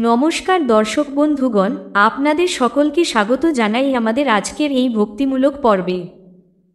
নমস্কার দর্শক বন্ধুগণ, আপনাদের সকলকে স্বাগত জানাই আমাদের আজকের এই ভক্তিমূলক পর্বে।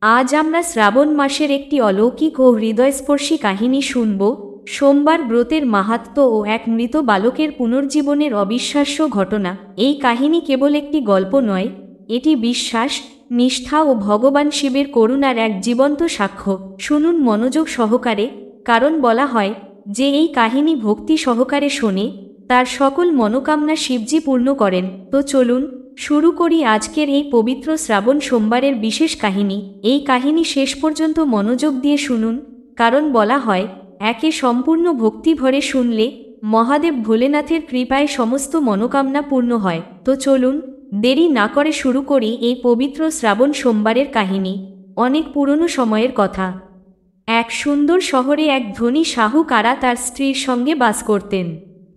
আজ আমরা শ্রাবণ মাসের একটি অলৌকিক ও হৃদয়স্পর্শী কাহিনী শুনব। সোমবার ব্রতের মাহাত্ম্য ও এক মৃত বালকের পুনর্জীবনের অবিশ্বাস্য ঘটনা। এই কাহিনী কেবল একটি গল্প নয়, এটি বিশ্বাস, নিষ্ঠা ও ভগবান শিবের করুণার এক জীবন্ত সাক্ষ্য। শুনুন মনোযোগ সহকারে, কারণ বলা হয় যে এই কাহিনী ভক্তি সহকারে শোনে তার সকল মনোকামনা শিবজি পূর্ণ করেন। তো চলুন শুরু করি আজকের এই পবিত্র শ্রাবণ সোমবারের বিশেষ কাহিনী। এই কাহিনী শেষ পর্যন্ত মনোযোগ দিয়ে শুনুন, কারণ বলা হয় একে সম্পূর্ণ ভক্তি ভরে শুনলে মহাদেব ভোলেনাথের কৃপায় সমস্ত মনোকামনা পূর্ণ হয়। তো চলুন দেরি না করে শুরু করি এই পবিত্র শ্রাবণ সোমবারের কাহিনী। অনেক পুরনো সময়ের কথা। এক সুন্দর শহরে এক ধনী শাহুকারা তার স্ত্রীর সঙ্গে বাস করতেন।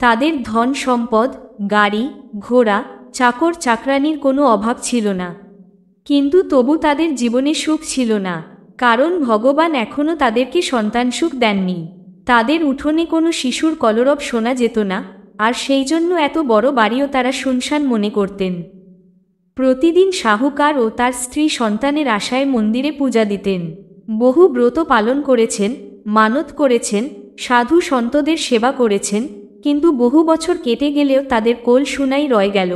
তাদের ধন সম্পদ, গাড়ি ঘোড়া, চাকর চাকরানির কোনো অভাব ছিল না, কিন্তু তবু তাদের জীবনে সুখ ছিল না, কারণ ভগবান এখনও তাদেরকে সন্তান সুখ দেননি। তাদের উঠোনে কোনো শিশুর কলরব শোনা যেত না, আর সেই জন্য এত বড় বাড়িও তারা শুনশান মনে করতেন। প্রতিদিন শাহুকার ও তার স্ত্রী সন্তানের আশায় মন্দিরে পূজা দিতেন। বহু ব্রত পালন করেছেন, মানত করেছেন, সাধু সন্তদের সেবা করেছেন, কিন্তু বহু বছর কেটে গেলেও তাদের কোল শুনাই রয়ে গেল।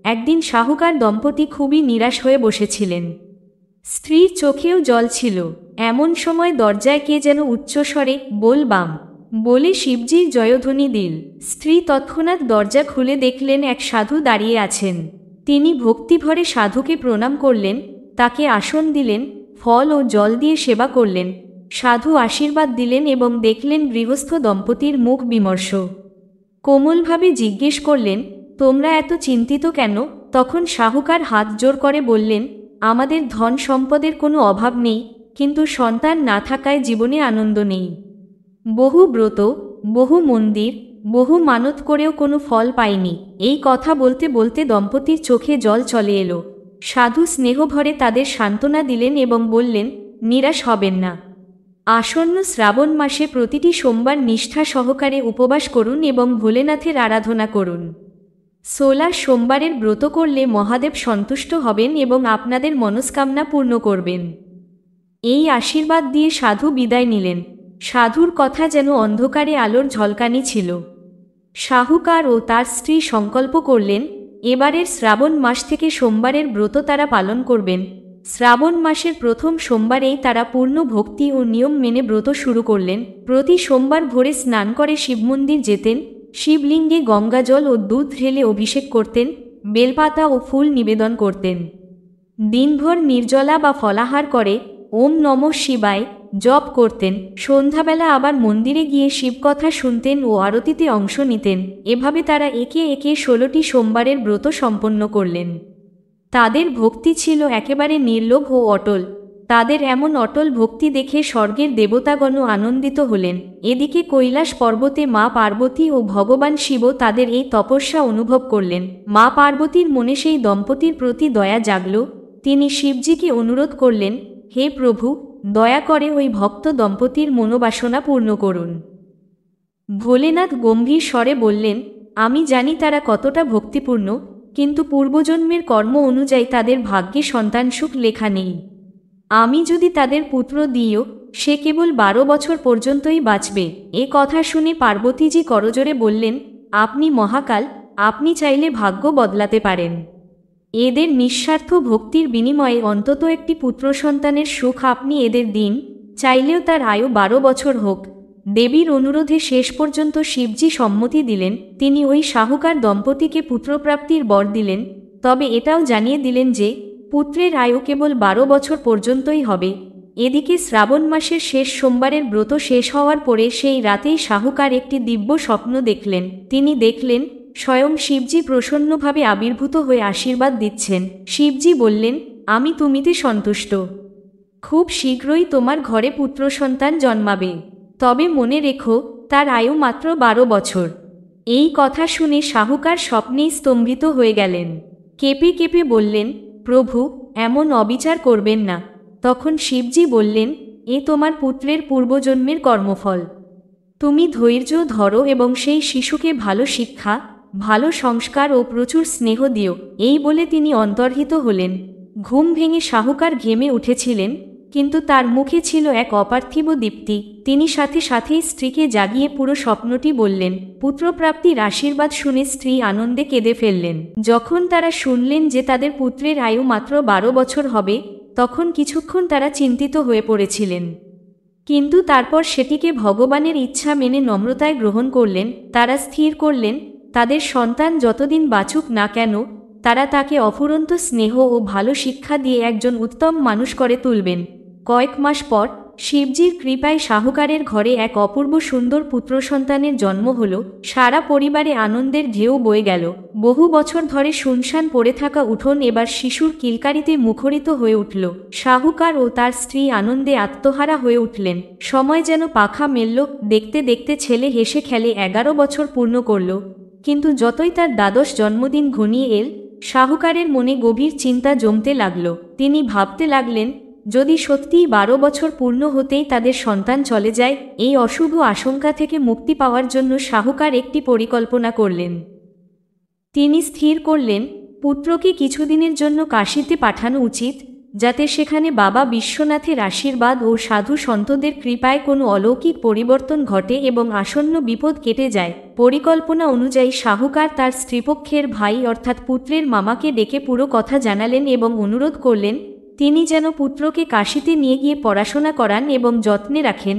একদিন শাহুকার দম্পতি খুবই নিরাশ হয়ে বসেছিলেন। স্ত্রীর চোখেও জল ছিল। এমন সময় দরজায় কে যেন উচ্চস্বরে "বল বাম" বলে শিবজির জয়ধ্বনি দিল। স্ত্রী তৎক্ষণাৎ দরজা খুলে দেখলেন এক সাধু দাঁড়িয়ে আছেন। তিনি ভক্তিভরে সাধুকে প্রণাম করলেন, তাকে আসন দিলেন, ফল ও জল দিয়ে সেবা করলেন। সাধু আশীর্বাদ দিলেন এবং দেখলেন গৃহস্থ দম্পতির মুখ বিমর্ষ। কোমলভাবে জিজ্ঞেস করলেন, তোমরা এত চিন্তিত কেন? তখন শাহুকার হাত জোর করে বললেন, আমাদের ধন সম্পদের কোনো অভাব নেই, কিন্তু সন্তান না থাকায় জীবনে আনন্দ নেই। বহু ব্রত, বহু মন্দির, বহু মানত করেও কোনো ফল পাইনি। এই কথা বলতে বলতে দম্পতির চোখে জল চলে এলো। সাধু স্নেহভরে তাদের সান্ত্বনা দিলেন এবং বললেন, নিরাশ হবেন না। আসন্ন শ্রাবণ মাসে প্রতিটি সোমবার নিষ্ঠা সহকারে উপবাস করুন এবং ভোলেনাথের আরাধনা করুন। 16 সোমবারের ব্রত করলে মহাদেব সন্তুষ্ট হবেন এবং আপনাদের মনস্কামনা পূর্ণ করবেন। এই আশীর্বাদ দিয়ে সাধু বিদায় নিলেন। সাধুর কথা যেন অন্ধকারে আলোর ঝলকানি ছিল। শাহুকার ও তার স্ত্রী সংকল্প করলেন, এবারের শ্রাবণ মাস থেকে সোমবারের ব্রত তারা পালন করবেন। শ্রাবণ মাসের প্রথম সোমবারেই তারা পূর্ণ ভক্তি ও নিয়ম মেনে ব্রত শুরু করলেন। প্রতি সোমবার ভোরে স্নান করে শিবমন্দির যেতেন, শিবলিঙ্গে গঙ্গাজল ও দুধ ঢেলে অভিষেক করতেন, বেলপাতা ও ফুল নিবেদন করতেন। দিনভর নির্জলা বা ফলাহার করে ওম নমঃ শিবায় জপ করতেন। সন্ধ্যাবেলা আবার মন্দিরে গিয়ে শিবকথা শুনতেন ও আরতিতে অংশ নিতেন। এভাবে তারা একে একে 16টি সোমবারের ব্রত সম্পন্ন করলেন। তাদের ভক্তি ছিল একেবারে নির্লোভ ও অটল। তাদের এমন অটল ভক্তি দেখে স্বর্গের দেবতাগণও আনন্দিত হলেন। এদিকে কৈলাস পর্বতে মা পার্বতী ও ভগবান শিবও তাদের এই তপস্যা অনুভব করলেন। মা পার্বতীর মনে সেই দম্পতির প্রতি দয়া জাগল। তিনি শিবজিকে অনুরোধ করলেন, হে প্রভু, দয়া করে ওই ভক্ত দম্পতির মনোবাসনা পূর্ণ করুন। ভোলেনাথ গম্ভীর স্বরে বললেন, আমি জানি তারা কতটা ভক্তিপূর্ণ, কিন্তু পূর্বজন্মের কর্ম অনুযায়ী তাদের ভাগ্যে সন্তান সুখ লেখা নেই। আমি যদি তাদের পুত্র দিও, সে কেবল 12 বছর পর্যন্তই বাঁচবে। এ কথা শুনে পার্বতীজি করজোরে বললেন, আপনি মহাকাল, আপনি চাইলে ভাগ্য বদলাতে পারেন। এদের নিঃস্বার্থ ভক্তির বিনিময়ে অন্তত একটি পুত্র সন্তানের সুখ আপনি এদের দিন, চাইলেও তার আয়ু 12 বছর হোক। দেবীর অনুরোধে শেষ পর্যন্ত শিবজি সম্মতি দিলেন। তিনি ওই শাহুকার দম্পতিকে পুত্রপ্রাপ্তির বর দিলেন, তবে এটাও জানিয়ে দিলেন যে পুত্রের আয়ু কেবল 12 বছর পর্যন্তই হবে। এদিকে শ্রাবণ মাসের শেষ সোমবারের ব্রত শেষ হওয়ার পরে সেই রাতেই শাহুকার একটি দিব্য স্বপ্ন দেখলেন। তিনি দেখলেন স্বয়ং শিবজি প্রসন্নভাবে আবির্ভূত হয়ে আশীর্বাদ দিচ্ছেন। শিবজি বললেন, আমি তুমিতে সন্তুষ্ট। খুব শীঘ্রই তোমার ঘরে পুত্র সন্তান জন্মাবে, তবে মনে রেখো তার আয়ু মাত্র 12 বছর। এই কথা শুনে শাহুকার স্বপ্নেই স্তম্ভিত হয়ে গেলেন। কেঁপে কেঁপে বললেন, প্রভু, এমন অবিচার করবেন না। তখন শিবজি বললেন, এ তোমার পুত্রের পূর্বজন্মের কর্মফল। তুমি ধৈর্য ধরো এবং সেই শিশুকে ভালো শিক্ষা, ভালো সংস্কার ও প্রচুর স্নেহ দিও, এই বলে তিনি অন্তর্হিত হলেন। ঘুম ভেঙে শাহুকার ঘেমে উঠেছিলেন, কিন্তু তার মুখে ছিল এক অপার্থিব দীপ্তি। তিনি সাথে সাথেই স্ত্রীকে জাগিয়ে পুরো স্বপ্নটি বললেন। পুত্রপ্রাপ্তির আশীর্বাদ শুনে স্ত্রী আনন্দে কেঁদে ফেললেন। যখন তারা শুনলেন যে তাদের পুত্রের আয়ু মাত্র 12 বছর হবে, তখন কিছুক্ষণ তারা চিন্তিত হয়ে পড়েছিলেন, কিন্তু তারপর সেটিকে ভগবানের ইচ্ছা মেনে নম্রতায় গ্রহণ করলেন। তারা স্থির করলেন, তাদের সন্তান যতদিন বাঁচুক না কেন, তারা তাকে অফুরন্ত স্নেহ ও ভালো শিক্ষা দিয়ে একজন উত্তম মানুষ করে তুলবেন। কয়েক মাস পর শিবজির কৃপায় শাহুকারের ঘরে এক অপূর্ব সুন্দর পুত্র সন্তানের জন্ম হল। সারা পরিবারে আনন্দের ঢেউ বয়ে গেল। বহু বছর ধরে শুনশান পড়ে থাকা উঠোন এবার শিশুর কিলকারিতে মুখরিত হয়ে উঠল। শাহুকার ও তার স্ত্রী আনন্দে আত্মহারা হয়ে উঠলেন। সময় যেন পাখা মেলল। দেখতে দেখতে ছেলে হেসে খেলে 11 বছর পূর্ণ করল। কিন্তু যতই তার দ্বাদশ জন্মদিন ঘনিয়ে এল, শাহুকারের মনে গভীর চিন্তা জমতে লাগল। তিনি ভাবতে লাগলেন, যদি সত্যিই 12 বছর পূর্ণ হতেই তাদের সন্তান চলে যায়। এই অশুভ আশঙ্কা থেকে মুক্তি পাওয়ার জন্য শাহুকার একটি পরিকল্পনা করলেন। তিনি স্থির করলেন, পুত্রকে কিছুদিনের জন্য কাশীতে পাঠানো উচিত, যাতে সেখানে বাবা বিশ্বনাথের আশীর্বাদ ও সাধু সন্তদের কৃপায় কোনো অলৌকিক পরিবর্তন ঘটে এবং আসন্ন বিপদ কেটে যায়। পরিকল্পনা অনুযায়ী শাহুকার তার স্ত্রীপক্ষের ভাই অর্থাৎ পুত্রের মামাকে ডেকে পুরো কথা জানালেন এবং অনুরোধ করলেন তিনি যেন পুত্রকে কাশীতে নিয়ে গিয়ে পড়াশোনা করান এবং যত্নে রাখেন।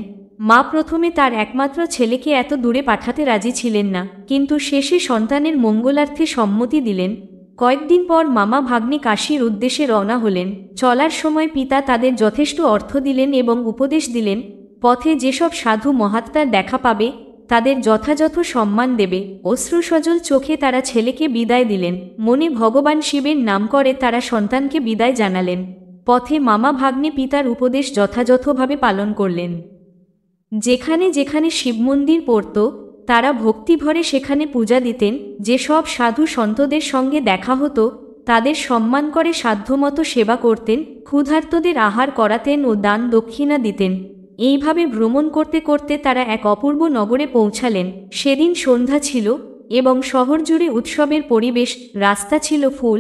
মা প্রথমে তার একমাত্র ছেলেকে এত দূরে পাঠাতে রাজি ছিলেন না, কিন্তু শেষে সন্তানের মঙ্গলার্থে সম্মতি দিলেন। কয়েকদিন পর মামা ভাগ্নে কাশীর উদ্দেশ্যে রওনা হলেন। চলার সময় পিতা তাদের যথেষ্ট অর্থ দিলেন এবং উপদেশ দিলেন, পথে যেসব সাধু মহাত্মার দেখা পাবে তাদের যথাযথ সম্মান দেবে। অশ্রুসজল চোখে তারা ছেলেকে বিদায় দিলেন। মনে ভগবান শিবের নাম করে তারা সন্তানকে বিদায় জানালেন। পথে মামা ভাগ্নে পিতার উপদেশ যথাযথভাবে পালন করলেন। যেখানে যেখানে শিবমন্দির পড়ত, তারা ভক্তিভরে সেখানে পূজা দিতেন। যেসব সাধু সন্তদের সঙ্গে দেখা হতো তাদের সম্মান করে সাধ্যমতো সেবা করতেন, ক্ষুধার্তদের আহার করাতেন ও দান দক্ষিণা দিতেন। এইভাবে ভ্রমণ করতে করতে তারা এক অপূর্ব নগরে পৌঁছালেন। সেদিন সন্ধ্যা ছিল এবং শহর জুড়ে উৎসবের পরিবেশ। রাস্তা ছিল ফুল,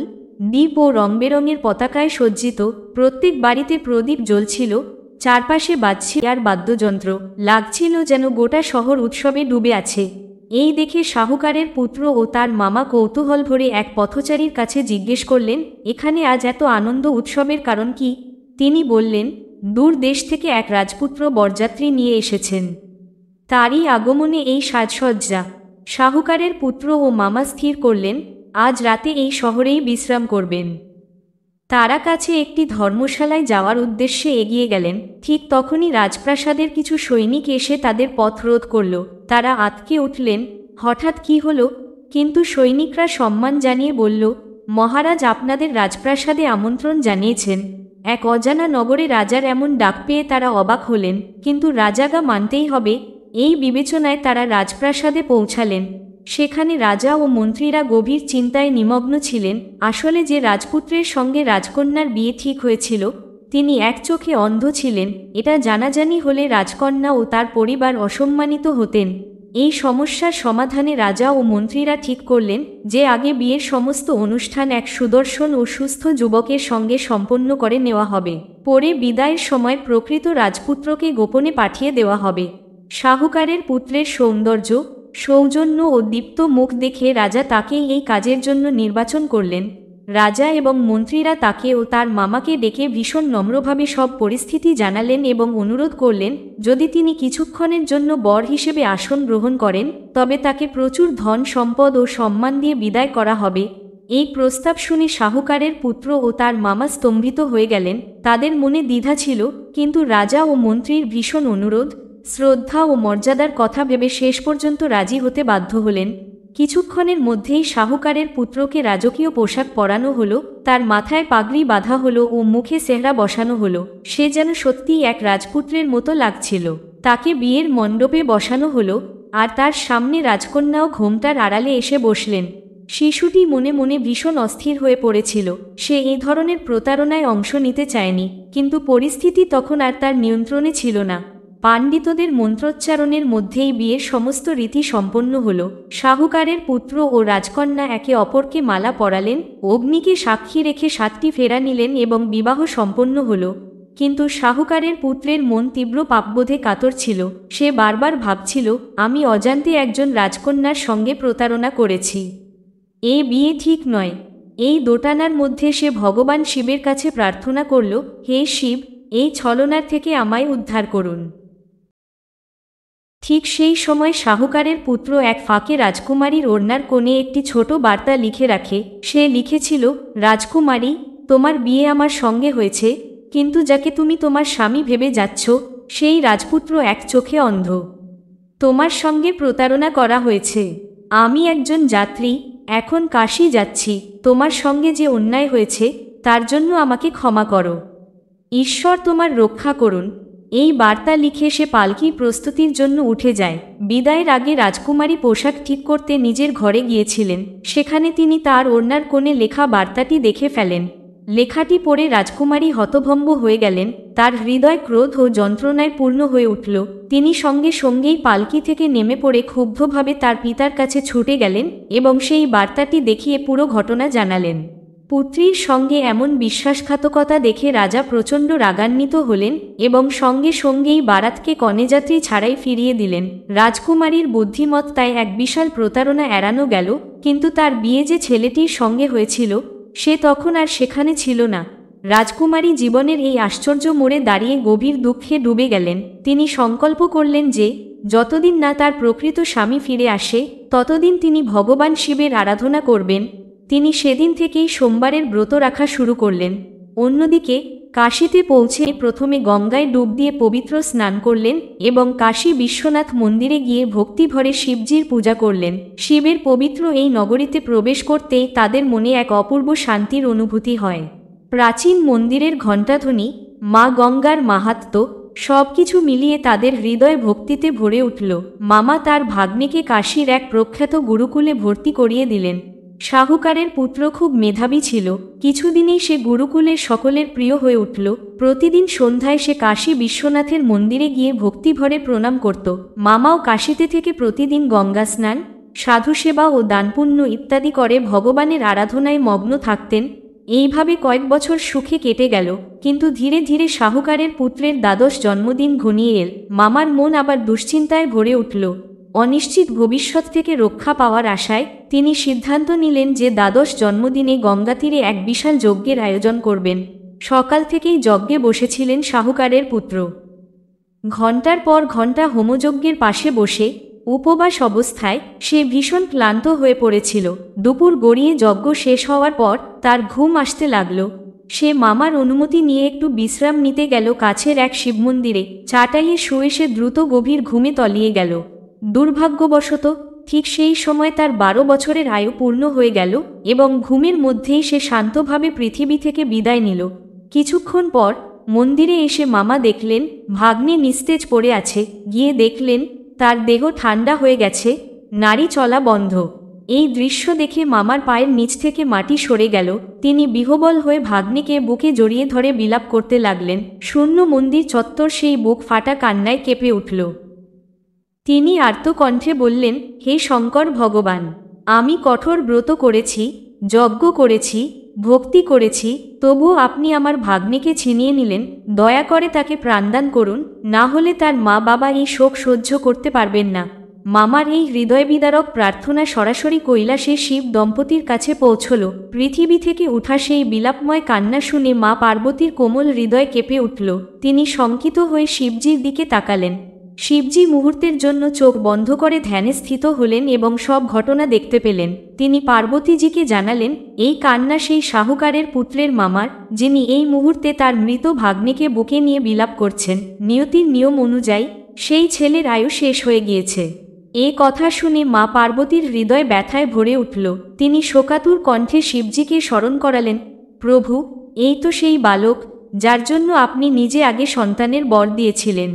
দ্বীপ ও রংবেরঙের পতাকায় সজ্জিত। প্রত্যেক বাড়িতে প্রদীপ জ্বলছিল, চারপাশে বাজছিল আর বাদ্যযন্ত্র। লাগছিল যেন গোটা শহর উৎসবে ডুবে আছে। এই দেখে শাহুকারের পুত্র ও তার মামা কৌতূহল ভরে এক পথচারীর কাছে জিজ্ঞেস করলেন, এখানে আজ এত আনন্দ উৎসবের কারণ কি? তিনি বললেন, দূর দেশ থেকে এক রাজপুত্র বরযাত্রী নিয়ে এসেছেন, তারই আগমনে এই সাজসজ্জা। শাহুকারের পুত্র ও মামা স্থির করলেন আজ রাতে এই শহরেই বিশ্রাম করবেন। তারা কাছে একটি ধর্মশালায় যাওয়ার উদ্দেশ্যে এগিয়ে গেলেন। ঠিক তখনই রাজপ্রাসাদের কিছু সৈনিক এসে তাদের পথ রোধ করল। তারা আঁতকে উঠলেন, হঠাৎ কি হলো? কিন্তু সৈনিকরা সম্মান জানিয়ে বলল, মহারাজ আপনাদের রাজপ্রাসাদে আমন্ত্রণ জানিয়েছেন। এক অজানা নগরে রাজার এমন ডাক পেয়ে তারা অবাক হলেন, কিন্তু রাজাগা মানতেই হবে। এই বিবেচনায় তারা রাজপ্রাসাদে পৌঁছালেন। সেখানে রাজা ও মন্ত্রীরা গভীর চিন্তায় নিমগ্ন ছিলেন। আসলে যে রাজপুত্রের সঙ্গে রাজকন্যার বিয়ে ঠিক হয়েছিল তিনি এক চোখে অন্ধ ছিলেন। এটা জানাজানি হলে রাজকন্যা ও তার পরিবার অসম্মানিত হতেন। এই সমস্যার সমাধানে রাজা ও মন্ত্রীরা ঠিক করলেন যে আগে বিয়ের সমস্ত অনুষ্ঠান এক সুদর্শন ও সুস্থ যুবকের সঙ্গে সম্পন্ন করে নেওয়া হবে। পরে বিদায়ের সময় প্রকৃত রাজপুত্রকে গোপনে পাঠিয়ে দেওয়া হবে। শাহুকারের পুত্রের সৌন্দর্য, সৌজন্য ও দীপ্ত মুখ দেখে রাজা তাকেই এই কাজের জন্য নির্বাচন করলেন। রাজা এবং মন্ত্রীরা তাকে ও তার মামাকে ডেকে ভীষণ নম্রভাবে সব পরিস্থিতি জানালেন এবং অনুরোধ করলেন যদি তিনি কিছুক্ষণের জন্য বর হিসেবে আসন গ্রহণ করেন তবে তাকে প্রচুর ধন সম্পদ ও সম্মান দিয়ে বিদায় করা হবে। এই প্রস্তাব শুনে শাহুকারের পুত্র ও তার মামা স্তম্ভিত হয়ে গেলেন। তাদের মনে দ্বিধা ছিল, কিন্তু রাজা ও মন্ত্রীর ভীষণ অনুরোধ, শ্রদ্ধা ও মর্যাদার কথা ভেবে শেষ পর্যন্ত রাজি হতে বাধ্য হলেন। কিছুক্ষণের মধ্যেই শাহুকারের পুত্রকে রাজকীয় পোশাক পরানো হলো, তার মাথায় পাগড়ি বাঁধা হলো ও মুখে সেহরা বসানো হলো। সে যেন সত্যিই এক রাজপুত্রের মতো লাগছিল। তাকে বিয়ের মণ্ডপে বসানো হলো আর তার সামনে রাজকন্যাও ঘোমটার আড়ালে এসে বসলেন। শিশুটি মনে মনে ভীষণ অস্থির হয়ে পড়েছিল। সে এই ধরনের প্রতারণায় অংশ নিতে চায়নি, কিন্তু পরিস্থিতি তখন আর তার নিয়ন্ত্রণে ছিল না। পাণ্ডিতদের মন্ত্রোচ্চারণের মধ্যেই বিয়ের সমস্ত রীতি সম্পন্ন হল। শাহুকারের পুত্র ও রাজকন্যা একে অপরকে মালা পরালেন, অগ্নিকে সাক্ষী রেখে 7টি ফেরা নিলেন এবং বিবাহ সম্পন্ন হল। কিন্তু শাহুকারের পুত্রের মন তীব্র পাপবোধে কাতর ছিল। সে বারবার ভাবছিল, আমি অজান্তে একজন রাজকন্যার সঙ্গে প্রতারণা করেছি। এ বিয়ে ঠিক নয়। এই দোটানার মধ্যে সে ভগবান শিবের কাছে প্রার্থনা করল, হে শিব, এই ছলনার থেকে আমায় উদ্ধার করুন। ঠিক সেই সময় শাহুকারের পুত্র এক ফাঁকে রাজকুমারীর ওড়নার কোণে একটি ছোট বার্তা লিখে রাখে। সে লিখেছিল, রাজকুমারী, তোমার বিয়ে আমার সঙ্গে হয়েছে, কিন্তু যাকে তুমি তোমার স্বামী ভেবে যাচ্ছ সেই রাজপুত্র এক চোখে অন্ধ। তোমার সঙ্গে প্রতারণা করা হয়েছে। আমি একজন যাত্রী, এখন কাশী যাচ্ছি। তোমার সঙ্গে যে অন্যায় হয়েছে তার জন্য আমাকে ক্ষমা করো। ঈশ্বর তোমার রক্ষা করুন। এই বার্তা লিখে সে পালকির প্রস্তুতির জন্য উঠে যায়। বিদায়ের আগে রাজকুমারী পোশাক ঠিক করতে নিজের ঘরে গিয়েছিলেন। সেখানে তিনি তার ওড়নার কোণে লেখা বার্তাটি দেখে ফেলেন। লেখাটি পড়ে রাজকুমারী হতভম্ব হয়ে গেলেন। তার হৃদয় ক্রোধ ও যন্ত্রণায় পূর্ণ হয়ে উঠল। তিনি সঙ্গে সঙ্গেই পালকি থেকে নেমে পড়ে ক্ষুব্ধভাবে তার পিতার কাছে ছুটে গেলেন এবং সেই বার্তাটি দেখিয়ে পুরো ঘটনা জানালেন। পুত্রীর সঙ্গে এমন বিশ্বাসঘাতকতা দেখে রাজা প্রচণ্ড রাগান্বিত হলেন এবং সঙ্গে সঙ্গেই বারাতকে কনেযাত্রী ছাড়াই ফিরিয়ে দিলেন। রাজকুমারীর বুদ্ধিমত্তায় এক বিশাল প্রতারণা এড়ানো গেল, কিন্তু তার বিয়ে যে ছেলেটির সঙ্গে হয়েছিল সে তখন আর সেখানে ছিল না। রাজকুমারী জীবনের এই আশ্চর্য মোড়ে দাঁড়িয়ে গভীর দুঃখে ডুবে গেলেন। তিনি সংকল্প করলেন যে যতদিন না তার প্রকৃত স্বামী ফিরে আসে ততদিন তিনি ভগবান শিবের আরাধনা করবেন। তিনি সেদিন থেকেই সোমবারের ব্রত রাখা শুরু করলেন। অন্যদিকে কাশীতে পৌঁছে প্রথমে গঙ্গায় ডুব দিয়ে পবিত্র স্নান করলেন এবং কাশী বিশ্বনাথ মন্দিরে গিয়ে ভক্তিভরে শিবজির পূজা করলেন। শিবের পবিত্র এই নগরীতে প্রবেশ করতেই তাদের মনে এক অপূর্ব শান্তির অনুভূতি হয়। প্রাচীন মন্দিরের ঘণ্টাধ্বনি, মা গঙ্গার মাহাত্ম্য সবকিছু মিলিয়ে তাদের হৃদয় ভক্তিতে ভরে উঠল। মামা তার ভাগ্নেকে কাশীর এক প্রখ্যাত গুরুকুলে ভর্তি করিয়ে দিলেন। শাহুকারের পুত্র খুব মেধাবী ছিল। কিছুদিনেই সে গুরুকুলের সকলের প্রিয় হয়ে উঠল। প্রতিদিন সন্ধ্যায় সে কাশী বিশ্বনাথের মন্দিরে গিয়ে ভক্তিভরে প্রণাম করত। মামাও কাশীতে থেকে প্রতিদিন গঙ্গা স্নান, সাধুসেবা ও দানপুণ্য ইত্যাদি করে ভগবানের আরাধনায় মগ্ন থাকতেন। এইভাবে কয়েক বছর সুখে কেটে গেল। কিন্তু ধীরে ধীরে শাহুকারের পুত্রের দ্বাদশ জন্মদিন ঘনিয়ে এল। মামার মন আবার দুশ্চিন্তায় ভরে উঠল। অনিশ্চিত ভবিষ্যৎ থেকে রক্ষা পাওয়ার আশায় তিনি সিদ্ধান্ত নিলেন যে দ্বাদশ জন্মদিনে গঙ্গাতীরে এক বিশাল যজ্ঞের আয়োজন করবেন। সকাল থেকেই যজ্ঞে বসেছিলেন শাহুকারের পুত্র। ঘণ্টার পর ঘণ্টা হোমযজ্ঞের পাশে বসে উপবাস অবস্থায় সে ভীষণ ক্লান্ত হয়ে পড়েছিল। দুপুর গড়িয়ে যজ্ঞ শেষ হওয়ার পর তার ঘুম আসতে লাগল। সে মামার অনুমতি নিয়ে একটু বিশ্রাম নিতে গেল কাছের এক শিবমন্দিরে। চাটাইয়ে শুয়ে সে দ্রুত গভীর ঘুমে তলিয়ে গেল। দুর্ভাগ্যবশত ঠিক সেই সময় তার 12 বছরের আয়ু পূর্ণ হয়ে গেল এবং ঘুমের মধ্যেই সে শান্তভাবে পৃথিবী থেকে বিদায় নিল। কিছুক্ষণ পর মন্দিরে এসে মামা দেখলেন ভাগ্নে নিস্তেজ পড়ে আছে। গিয়ে দেখলেন তার দেহ ঠান্ডা হয়ে গেছে, নাড়ি চলা বন্ধ। এই দৃশ্য দেখে মামার পায়ের নিচ থেকে মাটি সরে গেল। তিনি বিহ্বল হয়ে ভাগ্নেকে বুকে জড়িয়ে ধরে বিলাপ করতে লাগলেন। শূন্য মন্দির চত্বর সেই বুক ফাটা কান্নায় কেঁপে উঠল। তিনি আর্তকণ্ঠে বললেন, হে শঙ্কর ভগবান, আমি কঠোর ব্রত করেছি, যজ্ঞ করেছি, ভক্তি করেছি, তবুও আপনি আমার ভাগ্নেকে ছিনিয়ে নিলেন। দয়া করে তাকে প্রাণদান করুন, না হলে তার মা বাবা এই শোক সহ্য করতে পারবেন না। মামার এই হৃদয়বিদারক প্রার্থনা সরাসরি কৈলাসে শিব দম্পতির কাছে পৌঁছল। পৃথিবী থেকে উঠা সেই বিলাপময় কান্না শুনে মা পার্বতীর কোমল হৃদয় কেঁপে উঠল। তিনি শঙ্কিত হয়ে শিবজির দিকে তাকালেন। শিবজি মুহূর্তের জন্য চোখ বন্ধ করে ধ্যানে স্থিত হলেন এবং সব ঘটনা দেখতে পেলেন। তিনি পার্বতীজিকে জানালেন, এই কান্না সেই শাহুকারের পুত্রের মামার, যিনি এই মুহূর্তে তার মৃত ভাগ্নেকে বুকে নিয়ে বিলাপ করছেন। নিয়তির নিয়ম অনুযায়ী সেই ছেলের আয়ু শেষ হয়ে গিয়েছে। এ কথা শুনে মা পার্বতীর হৃদয় ব্যথায় ভরে উঠল। তিনি শোকাতুর কণ্ঠে শিবজিকে স্মরণ করালেন, প্রভু, এই তো সেই বালক যার জন্য আপনি নিজে আগে সন্তানের বর দিয়েছিলেন।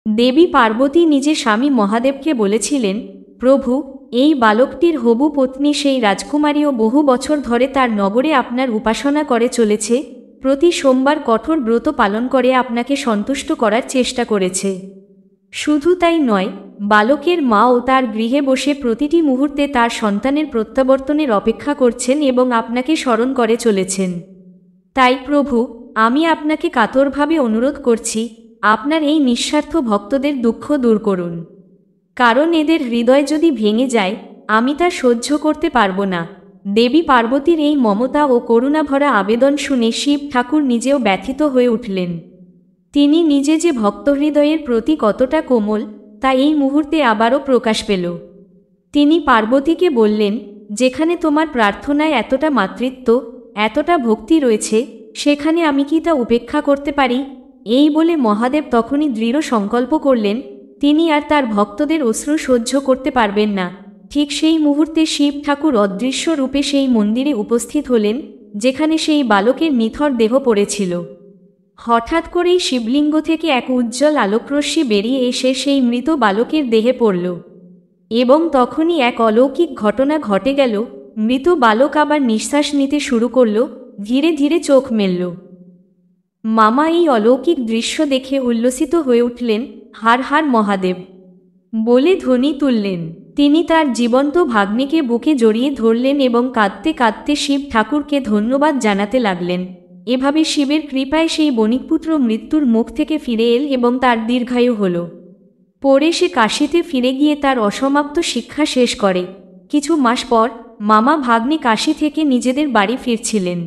দেবী পার্বতী নিজে স্বামী মহাদেবকে বলেছিলেন, প্রভু, এই বালকটির হবু পত্নী সেই রাজকুমারীও বহু বছর ধরে তার নগরে আপনার উপাসনা করে চলেছে। প্রতি সোমবার কঠোর ব্রত পালন করে আপনাকে সন্তুষ্ট করার চেষ্টা করেছে। শুধু তাই নয়, বালকের মাও তার গৃহে বসে প্রতিটি মুহূর্তে তার সন্তানের প্রত্যাবর্তনের অপেক্ষা করছেন এবং আপনাকে স্মরণ করে চলেছেন। তাই প্রভু, আমি আপনাকে কাতরভাবে অনুরোধ করছি, আপনার এই নিঃস্বার্থ ভক্তদের দুঃখ দূর করুন। কারণ এদের হৃদয় যদি ভেঙে যায়, আমি তা সহ্য করতে পারব না। দেবী পার্বতীর এই মমতা ও করুণাভরা আবেদন শুনে শিব ঠাকুর নিজেও ব্যথিত হয়ে উঠলেন। তিনি নিজে যে ভক্তহৃদয়ের প্রতি কতটা কোমল, তা এই মুহূর্তে আবারও প্রকাশ পেল। তিনি পার্বতীকে বললেন, যেখানে তোমার প্রার্থনায় এতটা মাতৃত্ব, এতটা ভক্তি রয়েছে, সেখানে আমি কি তা উপেক্ষা করতে পারি? এই বলে মহাদেব তখনই দৃঢ় সংকল্প করলেন, তিনি আর তার ভক্তদের অশ্রু সহ্য করতে পারবেন না। ঠিক সেই মুহূর্তে শিব ঠাকুর অদৃশ্য রূপে সেই মন্দিরে উপস্থিত হলেন, যেখানে সেই বালকের নিথর দেহ পড়েছিল। হঠাৎ করেই শিবলিঙ্গ থেকে এক উজ্জ্বল আলোকরশ্মি বেরিয়ে এসে সেই মৃত বালকের দেহে পড়ল, এবং তখনই এক অলৌকিক ঘটনা ঘটে গেল। মৃত বালক আবার নিঃশ্বাস নিতে শুরু করল, ধীরে ধীরে চোখ মেলল। মামা এই অলৌকিক দৃশ্য দেখে উল্লসিত হয়ে উঠলেন। হার হার মহাদেব বলে ধ্বনি তুললেন। তিনি তার জীবন্ত ভাগ্নেকে বুকে জড়িয়ে ধরলেন এবং কাঁদতে কাঁদতে শিব ঠাকুরকে ধন্যবাদ জানাতে লাগলেন। এভাবে শিবের কৃপায় সেই বণিকপুত্র মৃত্যুর মুখ থেকে ফিরে এল এবং তার দীর্ঘায়ু হল। পরে সে কাশীতে ফিরে গিয়ে তার অসমাপ্ত শিক্ষা শেষ করে। কিছু মাস পর মামা ভাগ্নে কাশী থেকে নিজেদের বাড়ি ফিরছিলেন।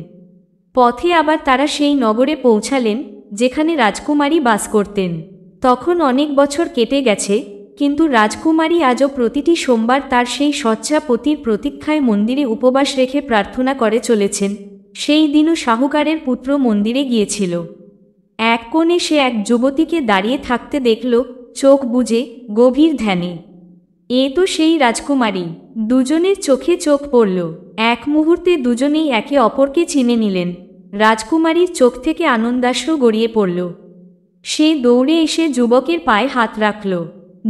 পথে আবার তারা সেই নগরে পৌঁছালেন, যেখানে রাজকুমারী বাস করতেন। তখন অনেক বছর কেটে গেছে, কিন্তু রাজকুমারী আজও প্রতিটি সোমবার তার সেই সচ্চা পতির প্রতীক্ষায় মন্দিরে উপবাস রেখে প্রার্থনা করে চলেছেন। সেই দিনও শাহুকারের পুত্র মন্দিরে গিয়েছিল। এক কোণে সে এক যুবতীকে দাঁড়িয়ে থাকতে দেখল, চোখ বুজে, গভীর ধ্যানে। এ তো সেই রাজকুমারী। দুজনের চোখে চোখ পড়ল। এক মুহূর্তে দুজনেই একে অপরকে চিনে নিলেন। রাজকুমারীর চোখ থেকে আনন্দাশ্রু গড়িয়ে পড়ল। সে দৌড়ে এসে যুবকের পায়ে হাত রাখল।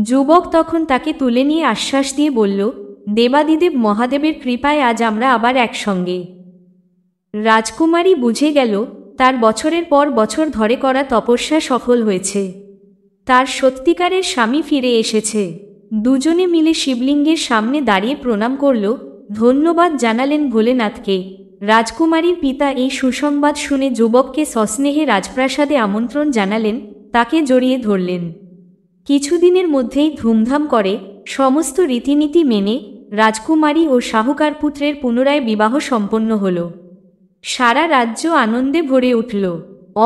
যুবক তখন তাকে তুলে নিয়ে আশ্বাস দিয়ে বলল, দেবাদিদেব মহাদেবের কৃপায় আজ আমরা আবার একসঙ্গে। রাজকুমারী বুঝে গেল, তার বছরের পর বছর ধরে করা তপস্যা সফল হয়েছে। তার সত্যিকারের স্বামী ফিরে এসেছে। দুজনে মিলে শিবলিঙ্গের সামনে দাঁড়িয়ে প্রণাম করল, ধন্যবাদ জানালেন ভোলেনাথকে। রাজকুমারীর পিতা এই সুসংবাদ শুনে যুবককে সস্নেহে রাজপ্রাসাদে আমন্ত্রণ জানালেন, তাকে জড়িয়ে ধরলেন। কিছুদিনের মধ্যেই ধুমধাম করে সমস্ত রীতিনীতি মেনে রাজকুমারী ও শাহুকার পুত্রের পুনরায় বিবাহ সম্পন্ন হল। সারা রাজ্য আনন্দে ভরে উঠল।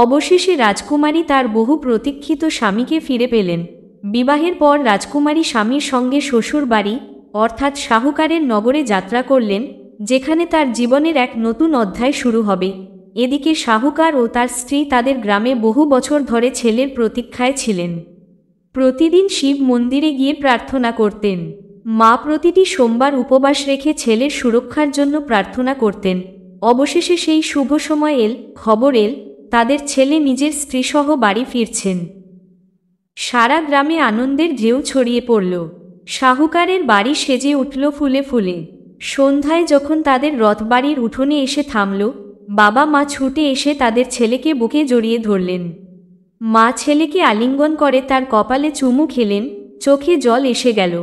অবশেষে রাজকুমারী তার বহু প্রতীক্ষিত স্বামীকে ফিরে পেলেন। বিবাহের পর রাজকুমারী স্বামীর সঙ্গে শ্বশুর বাড়ি অর্থাৎ শাহুকারের নগরে যাত্রা করলেন, যেখানে তার জীবনের এক নতুন অধ্যায় শুরু হবে। এদিকে শাহুকার ও তার স্ত্রী তাদের গ্রামে বহু বছর ধরে ছেলের প্রতীক্ষায় ছিলেন। প্রতিদিন শিব মন্দিরে গিয়ে প্রার্থনা করতেন। মা প্রতিটি সোমবার উপবাস রেখে ছেলের সুরক্ষার জন্য প্রার্থনা করতেন। অবশেষে সেই শুভ সময় খবর এল, তাদের ছেলে নিজের স্ত্রীসহ বাড়ি ফিরছেন। সারা গ্রামে আনন্দের ঢেউ ছড়িয়ে পড়ল। শাহুকারের বাড়ি সেজে উঠল ফুলে ফুলে। সন্ধ্যায় যখন তাদের রথবাড়ির উঠোনে এসে থামল, বাবা মা ছুটে এসে তাদের ছেলেকে বুকে জড়িয়ে ধরলেন। মা ছেলেকে আলিঙ্গন করে তার কপালে চুমু খেলেন, চোখে জল এসে গেল।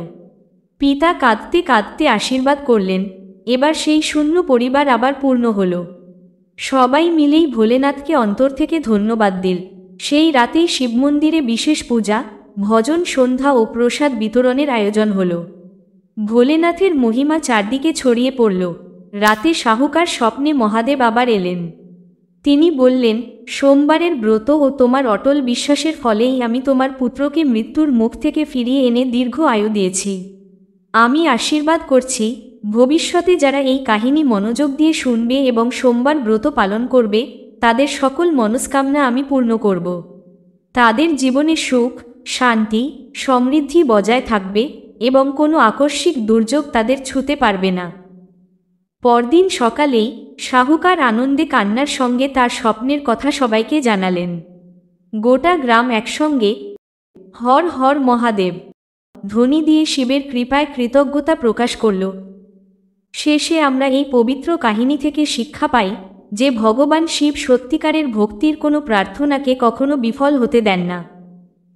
পিতা কাঁদতে কাঁদতে আশীর্বাদ করলেন। এবার সেই শূন্য পরিবার আবার পূর্ণ হল। সবাই মিলেই ভোলেনাথকে অন্তর থেকে ধন্যবাদ দিল। সেই রাতেই শিবমন্দিরে বিশেষ পূজা, ভজন সন্ধ্যা ও প্রসাদ বিতরণের আয়োজন হল। ভোলেনাথের মহিমা চারদিকে ছড়িয়ে পড়ল। রাতে শাহুকার স্বপ্নে মহাদেব আবার এলেন। তিনি বললেন, সোমবারের ব্রত ও তোমার অটল বিশ্বাসের ফলেই আমি তোমার পুত্রকে মৃত্যুর মুখ থেকে ফিরিয়ে এনে দীর্ঘ আয়ু দিয়েছি। আমি আশীর্বাদ করছি, ভবিষ্যতে যারা এই কাহিনী মনোযোগ দিয়ে শুনবে এবং সোমবার ব্রত পালন করবে, তাদের সকল মনস্কামনা আমি পূর্ণ করব। তাদের জীবনে সুখ, শান্তি, সমৃদ্ধি বজায় থাকবে এবং কোনো আকস্মিক দুর্যোগ তাদের ছুঁতে পারবে না। পরদিন সকালেই শাহুকার আনন্দে কান্নার সঙ্গে তার স্বপ্নের কথা সবাইকে জানালেন। গোটা গ্রাম একসঙ্গে হর হর মহাদেব ধ্বনি দিয়ে শিবের কৃপায় কৃতজ্ঞতা প্রকাশ করল। শেষে আমরা এই পবিত্র কাহিনী থেকে শিক্ষা পাই, যে ভগবান শিব সত্যিকারের ভক্তির কোনো প্রার্থনাকে কখনো বিফল হতে দেন না।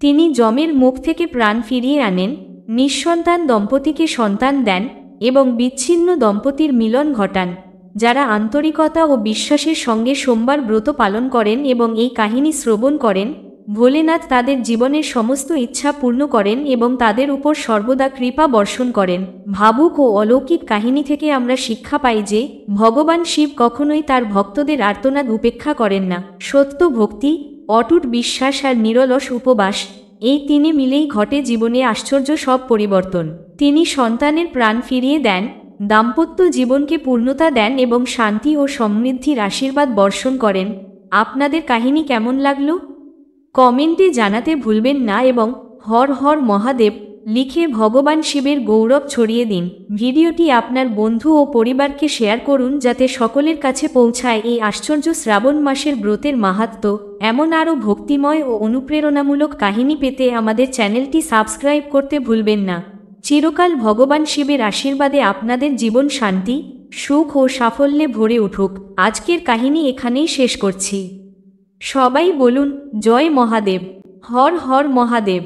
তিনি যমের মুখ থেকে প্রাণ ফিরিয়ে আনেন, নিঃসন্তান দম্পতিকে সন্তান দেন এবং বিচ্ছিন্ন দম্পতির মিলন ঘটান। যারা আন্তরিকতা ও বিশ্বাসের সঙ্গে সোমবার ব্রত পালন করেন এবং এই কাহিনী শ্রবণ করেন, ভোলেনাথ তাদের জীবনের সমস্ত ইচ্ছা পূর্ণ করেন এবং তাদের উপর সর্বদা কৃপা বর্ষণ করেন। ভাবুক ও অলৌকিক কাহিনী থেকে আমরা শিক্ষা পাই যে ভগবান শিব কখনোই তার ভক্তদের আর্তনাদ উপেক্ষা করেন না। সত্য ভক্তি, অটুট বিশ্বাস আর নিরলস উপবাস, এই তিনে মিলেই ঘটে জীবনে আশ্চর্য সব পরিবর্তন। তিনি সন্তানের প্রাণ ফিরিয়ে দেন, দাম্পত্য জীবনকে পূর্ণতা দেন এবং শান্তি ও সমৃদ্ধির আশীর্বাদ বর্ষণ করেন। আপনাদের কাহিনী কেমন লাগলো কমেন্টে জানাতে ভুলবেন না এবং হর হর মহাদেব লিখে ভগবান শিবের গৌরব ছড়িয়ে দিন। ভিডিওটি আপনার বন্ধু ও পরিবারকে শেয়ার করুন যাতে সকলের কাছে পৌঁছায় এই আশ্চর্য শ্রাবণ মাসের ব্রতের মাহাত্ম্য। এমন আরও ভক্তিময় ও অনুপ্রেরণামূলক কাহিনী পেতে আমাদের চ্যানেলটি সাবস্ক্রাইব করতে ভুলবেন না। চিরকাল ভগবান শিবের আশীর্বাদে আপনাদের জীবন শান্তি, সুখ ও সাফল্যে ভরে উঠুক। আজকের কাহিনী এখানেই শেষ করছি। সবাই বলুন জয় মহাদেব, হর হর মহাদেব।